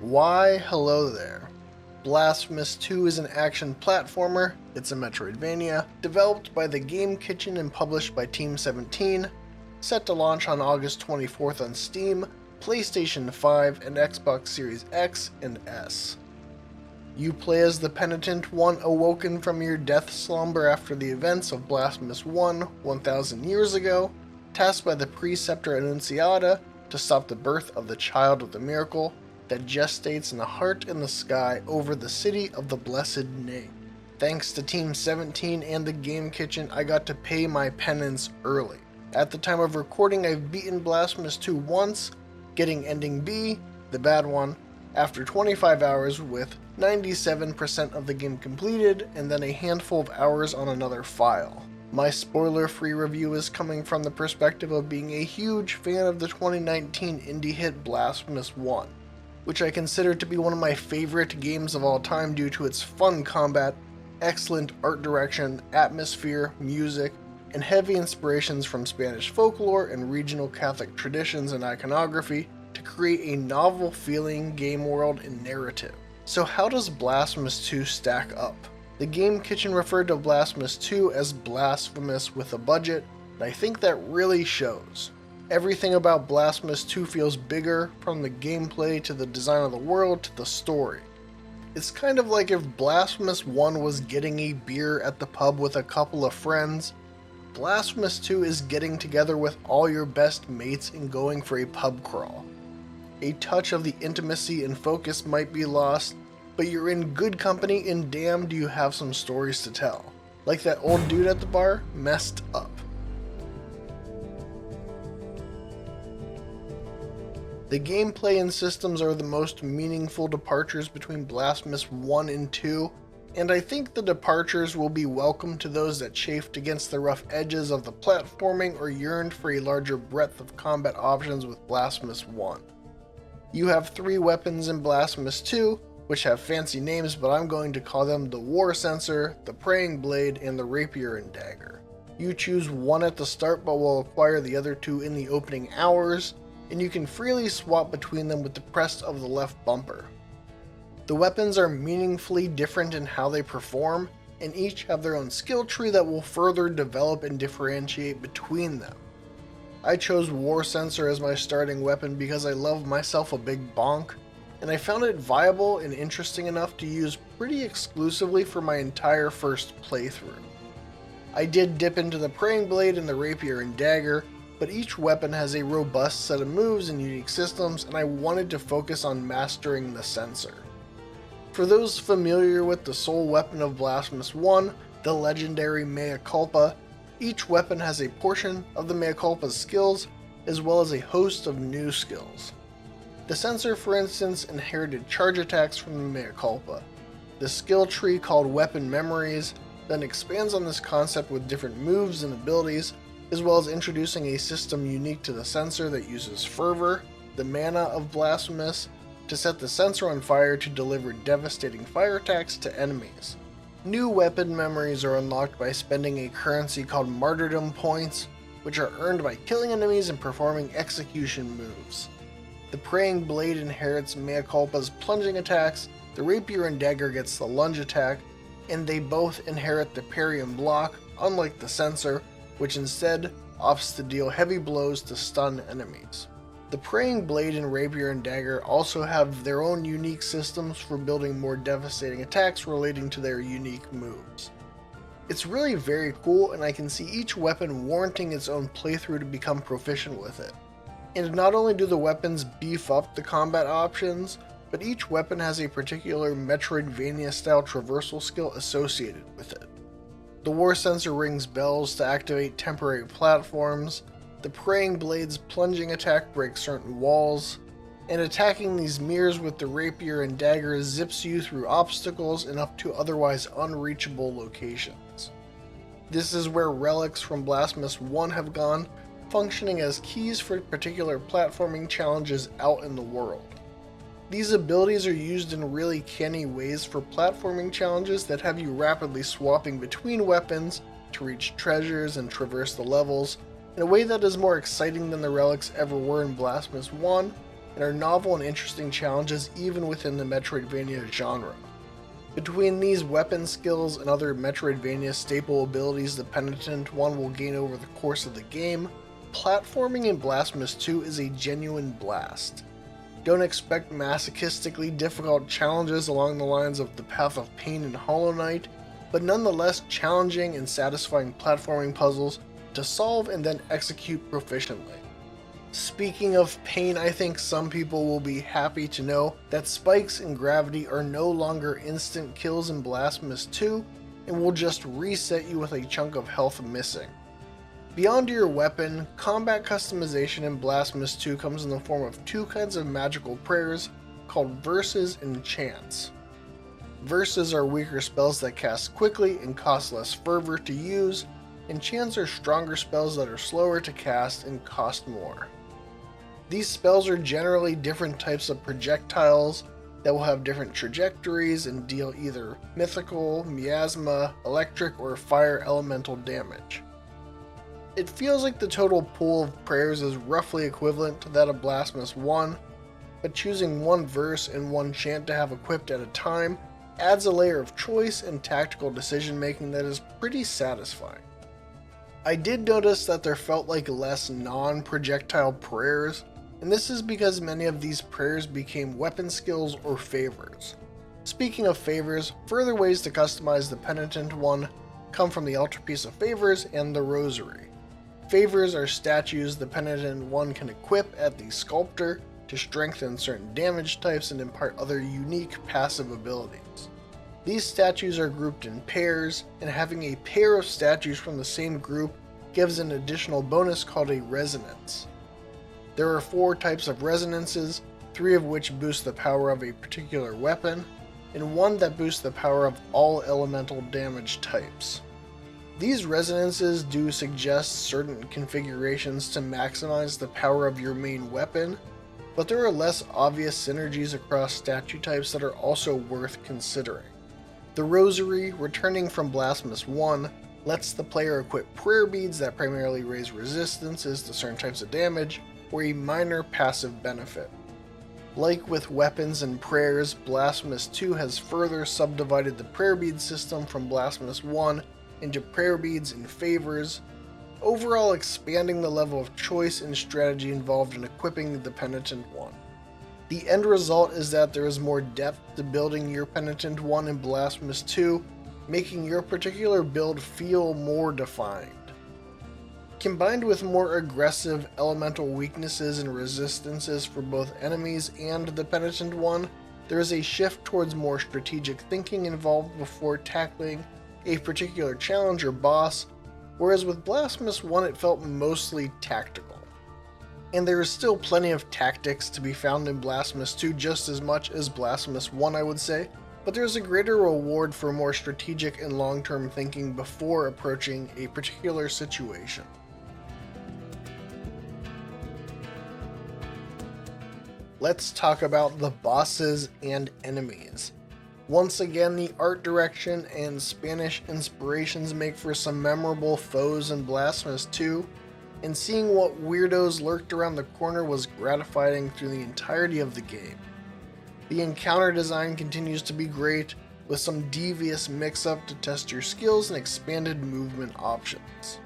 Why, hello there. Blasphemous 2 is an action platformer, it's a Metroidvania, developed by the Game Kitchen and published by Team 17, set to launch on August 24th on Steam, PlayStation 5, and Xbox Series X and S. You play as the penitent one awoken from your death slumber after the events of Blasphemous 1 1,000 years ago, tasked by the Preceptor Annunciata to stop the birth of the child of the miracle that gestates in a heart in the sky over the city of the blessed name. Thanks to Team 17 and the Game Kitchen, I got to pay my penance early. At the time of recording, I've beaten Blasphemous 2 once, getting Ending B, the bad one, after 25 hours with 97% of the game completed and then a handful of hours on another file. My spoiler-free review is coming from the perspective of being a huge fan of the 2019 indie hit Blasphemous 1. Which I consider to be one of my favorite games of all time due to its fun combat, excellent art direction, atmosphere, music, and heavy inspirations from Spanish folklore and regional Catholic traditions and iconography to create a novel-feeling game world and narrative. So how does Blasphemous 2 stack up? The Game Kitchen referred to Blasphemous 2 as Blasphemous with a budget, and I think that really shows. Everything about Blasphemous 2 feels bigger, from the gameplay to the design of the world to the story. It's kind of like if Blasphemous 1 was getting a beer at the pub with a couple of friends, Blasphemous 2 is getting together with all your best mates and going for a pub crawl. A touch of the intimacy and focus might be lost, but you're in good company and damn do you have some stories to tell. Like that old dude at the bar, messed up. The gameplay and systems are the most meaningful departures between Blasphemous 1 and 2, and I think the departures will be welcome to those that chafed against the rough edges of the platforming or yearned for a larger breadth of combat options with Blasphemous 1. You have 3 weapons in Blasphemous 2, which have fancy names, but I'm going to call them the War Censer, the Praying Blade, and the Rapier and Dagger. You choose one at the start but will acquire the other 2 in the opening hours, and you can freely swap between them with the press of the left bumper. The weapons are meaningfully different in how they perform, and each have their own skill tree that will further develop and differentiate between them. I chose War Censer as my starting weapon because I love myself a big bonk, and I found it viable and interesting enough to use pretty exclusively for my entire first playthrough. I did dip into the Praying Blade and the Rapier and Dagger, but each weapon has a robust set of moves and unique systems, and I wanted to focus on mastering the Censer. For those familiar with the sole weapon of Blasphemous 1, the legendary Mea Culpa, each weapon has a portion of the Mea Culpa's skills, as well as a host of new skills. The Censer, for instance, inherited charge attacks from the Mea Culpa. The skill tree, called Weapon Memories, then expands on this concept with different moves and abilities, as well as introducing a system unique to the Censer that uses Fervor, the mana of Blasphemous, to set the Censer on fire to deliver devastating fire attacks to enemies. New weapon memories are unlocked by spending a currency called Martyrdom Points, which are earned by killing enemies and performing execution moves. The Praying Blade inherits Mea Culpa's plunging attacks, the Rapier and Dagger gets the lunge attack, and they both inherit the parry and block, unlike the Censer, which instead opts to deal heavy blows to stun enemies. The Praying Blade and Rapier and Dagger also have their own unique systems for building more devastating attacks relating to their unique moves. It's really very cool, and I can see each weapon warranting its own playthrough to become proficient with it. And not only do the weapons beef up the combat options, but each weapon has a particular Metroidvania-style traversal skill associated with it. The War Censer rings bells to activate temporary platforms, the Praying Blade's plunging attack breaks certain walls, and attacking these mirrors with the Rapier and Dagger zips you through obstacles and up to otherwise unreachable locations. This is where relics from Blasphemous 1 have gone, functioning as keys for particular platforming challenges out in the world. These abilities are used in really canny ways for platforming challenges that have you rapidly swapping between weapons to reach treasures and traverse the levels in a way that is more exciting than the relics ever were in Blasphemous 1, and are novel and interesting challenges even within the Metroidvania genre. Between these weapon skills and other Metroidvania staple abilities the Penitent One will gain over the course of the game, platforming in Blasphemous 2 is a genuine blast. Don't expect masochistically difficult challenges along the lines of the Path of Pain and Hollow Knight, but nonetheless challenging and satisfying platforming puzzles to solve and then execute proficiently. Speaking of pain, I think some people will be happy to know that spikes and gravity are no longer instant kills in Blasphemous 2 and will just reset you with a chunk of health missing. Beyond your weapon, combat customization in Blasphemous 2 comes in the form of two kinds of magical prayers called verses and chants. Verses are weaker spells that cast quickly and cost less fervor to use, and chants are stronger spells that are slower to cast and cost more. These spells are generally different types of projectiles that will have different trajectories and deal either mythical, miasma, electric, or fire elemental damage. It feels like the total pool of prayers is roughly equivalent to that of Blasphemous 1, but choosing one verse and one chant to have equipped at a time adds a layer of choice and tactical decision making that is pretty satisfying. I did notice that there felt like less non-projectile prayers, and this is because many of these prayers became weapon skills or favors. Speaking of favors, further ways to customize the Penitent One come from the Altarpiece of Favors and the Rosary. Favors are statues the Penitent One can equip at the Sculptor to strengthen certain damage types and impart other unique passive abilities. These statues are grouped in pairs, and having a pair of statues from the same group gives an additional bonus called a resonance. There are 4 types of resonances, 3 of which boost the power of a particular weapon, and 1 that boosts the power of all elemental damage types. These resonances do suggest certain configurations to maximize the power of your main weapon, but there are less obvious synergies across statue types that are also worth considering. The Rosary, returning from Blasphemous 1, lets the player equip prayer beads that primarily raise resistances to certain types of damage, or a minor passive benefit. Like with weapons and prayers, Blasphemous 2 has further subdivided the prayer bead system from Blasphemous 1 into prayer beads and favors, overall expanding the level of choice and strategy involved in equipping the Penitent One. The end result is that there is more depth to building your Penitent One in Blasphemous 2, making your particular build feel more defined. Combined with more aggressive elemental weaknesses and resistances for both enemies and the Penitent One, there is a shift towards more strategic thinking involved before tackling a particular challenge or boss, whereas with Blasphemous 1 it felt mostly tactical. And there is still plenty of tactics to be found in Blasphemous 2 just as much as Blasphemous 1, I would say, but there's a greater reward for more strategic and long-term thinking before approaching a particular situation. Let's talk about the bosses and enemies. Once again, the art direction and Spanish inspirations make for some memorable foes in Blasphemous 2, and seeing what weirdos lurked around the corner was gratifying through the entirety of the game. The encounter design continues to be great, with some devious mix-up to test your skills and expanded movement options.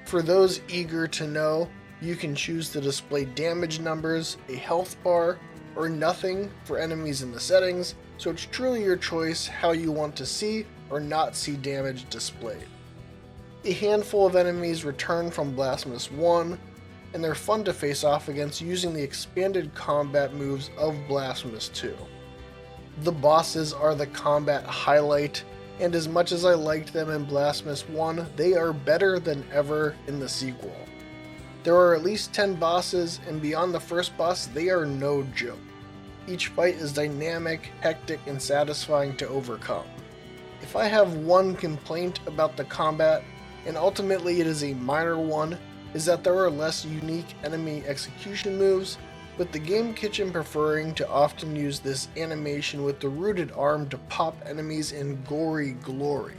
For those eager to know, you can choose to display damage numbers, a health bar, or nothing for enemies in the settings, so it's truly your choice how you want to see or not see damage displayed. A handful of enemies return from Blasphemous 1, and they're fun to face off against using the expanded combat moves of Blasphemous 2. The bosses are the combat highlight, and as much as I liked them in Blasphemous 1, they are better than ever in the sequel. There are at least 10 bosses, and beyond the first boss, they are no joke. Each fight is dynamic, hectic, and satisfying to overcome. If I have one complaint about the combat, and ultimately it is a minor one, is that there are less unique enemy execution moves, with the Game Kitchen preferring to often use this animation with the rooted arm to pop enemies in gory glory.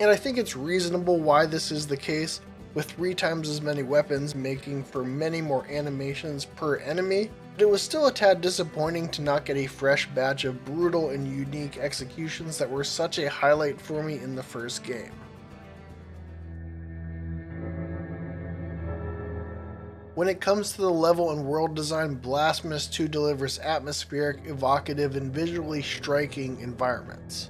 And I think it's reasonable why this is the case, with 3 times as many weapons making for many more animations per enemy, but it was still a tad disappointing to not get a fresh batch of brutal and unique executions that were such a highlight for me in the first game. When it comes to the level and world design, Blasphemous 2 delivers atmospheric, evocative, and visually striking environments.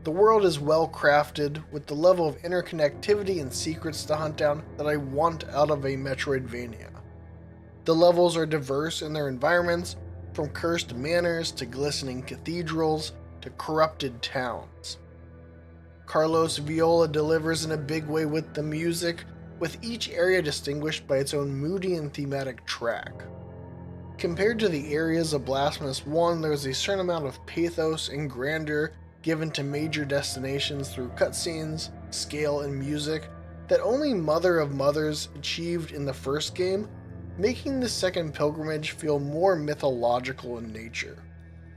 The world is well crafted, with the level of interconnectivity and secrets to hunt down that I want out of a Metroidvania. The levels are diverse in their environments, from cursed manors to glistening cathedrals to corrupted towns. Carlos Viola delivers in a big way with the music, with each area distinguished by its own moody and thematic track. Compared to the areas of Blasphemous 1, there's a certain amount of pathos and grandeur given to major destinations through cutscenes, scale, and music that only Mother of Mothers achieved in the first game, making the second pilgrimage feel more mythological in nature.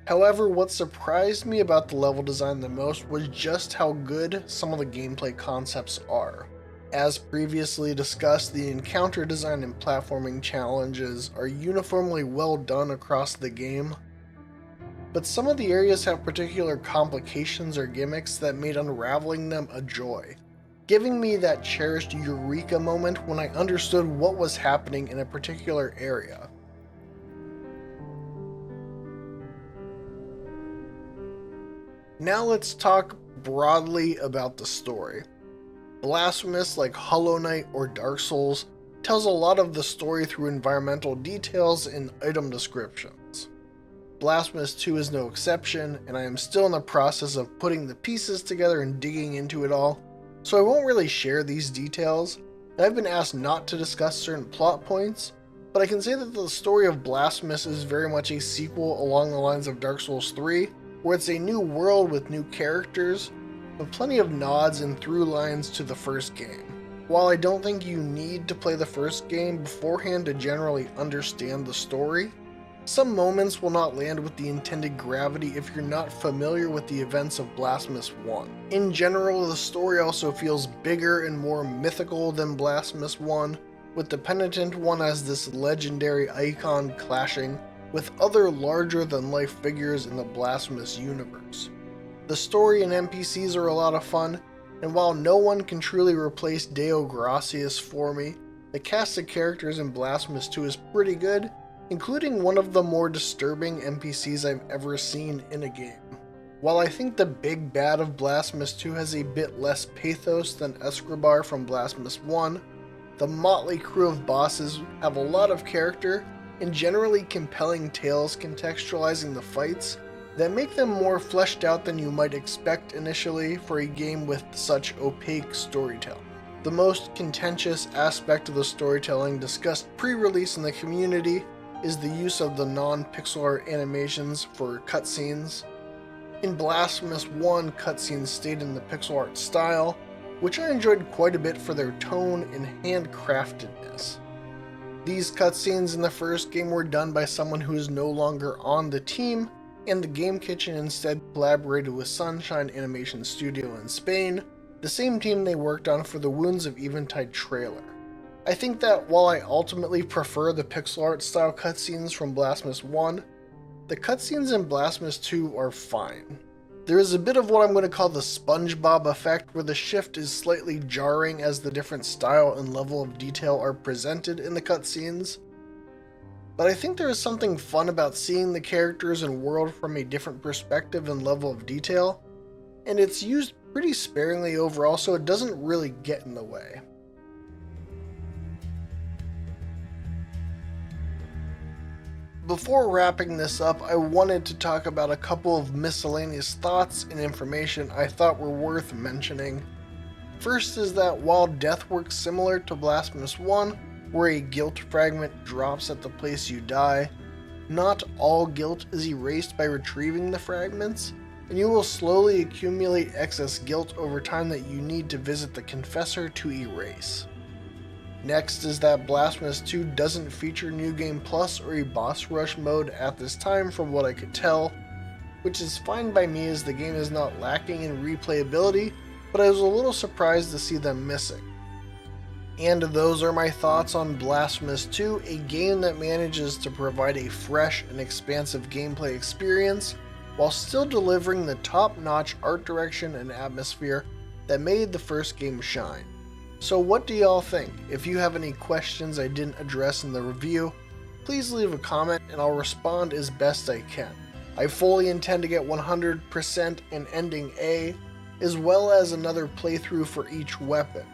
However, what surprised me about the level design the most was just how good some of the gameplay concepts are. As previously discussed, the encounter design and platforming challenges are uniformly well done across the game, but some of the areas have particular complications or gimmicks that made unraveling them a joy, giving me that cherished eureka moment when I understood what was happening in a particular area. Now let's talk broadly about the story. Blasphemous, like Hollow Knight or Dark Souls, tells a lot of the story through environmental details and item descriptions. Blasphemous 2 is no exception, and I am still in the process of putting the pieces together and digging into it all, so I won't really share these details. I've been asked not to discuss certain plot points, but I can say that the story of Blasphemous is very much a sequel along the lines of Dark Souls 3, where it's a new world with new characters, with plenty of nods and through lines to the first game. While I don't think you need to play the first game beforehand to generally understand the story, some moments will not land with the intended gravity if you're not familiar with the events of Blasphemous 1. In general, the story also feels bigger and more mythical than Blasphemous 1, with the Penitent one as this legendary icon clashing with other larger-than-life figures in the Blasphemous universe. The story and NPCs are a lot of fun, and while no one can truly replace Deo Gracias for me, the cast of characters in Blasphemous 2 is pretty good, including one of the more disturbing NPCs I've ever seen in a game. While I think the big bad of Blasphemous 2 has a bit less pathos than Escobar from Blasphemous 1, the motley crew of bosses have a lot of character and generally compelling tales contextualizing the fights that make them more fleshed out than you might expect initially for a game with such opaque storytelling. The most contentious aspect of the storytelling discussed pre-release in the community is the use of the non-pixel art animations for cutscenes. In Blasphemous 1, cutscenes stayed in the pixel art style, which I enjoyed quite a bit for their tone and handcraftedness. These cutscenes in the first game were done by someone who is no longer on the team, and the Game Kitchen instead collaborated with Sunshine Animation Studio in Spain, the same team they worked on for the Wounds of Eventide trailer. I think that while I ultimately prefer the pixel art style cutscenes from Blasphemous 1, the cutscenes in Blasphemous 2 are fine. There is a bit of what I'm going to call the SpongeBob effect, where the shift is slightly jarring as the different style and level of detail are presented in the cutscenes. But I think there is something fun about seeing the characters and world from a different perspective and level of detail, and it's used pretty sparingly overall, so it doesn't really get in the way. Before wrapping this up, I wanted to talk about a couple of miscellaneous thoughts and information I thought were worth mentioning. First is that while death works similar to Blasphemous 1, where a guilt fragment drops at the place you die, not all guilt is erased by retrieving the fragments, and you will slowly accumulate excess guilt over time that you need to visit the Confessor to erase. Next is that Blasphemous 2 doesn't feature New Game Plus or a boss rush mode at this time from what I could tell, which is fine by me as the game is not lacking in replayability, but I was a little surprised to see them missing. And those are my thoughts on Blasphemous 2, a game that manages to provide a fresh and expansive gameplay experience while still delivering the top-notch art direction and atmosphere that made the first game shine. So what do y'all think? If you have any questions I didn't address in the review, please leave a comment and I'll respond as best I can. I fully intend to get 100% in ending A, as well as another playthrough for each weapon.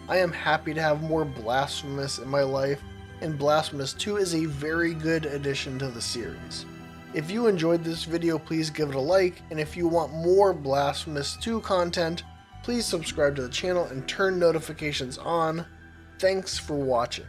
I am happy to have more Blasphemous in my life, and Blasphemous 2 is a very good addition to the series. If you enjoyed this video, please give it a like, and if you want more Blasphemous 2 content, please subscribe to the channel and turn notifications on. Thanks for watching.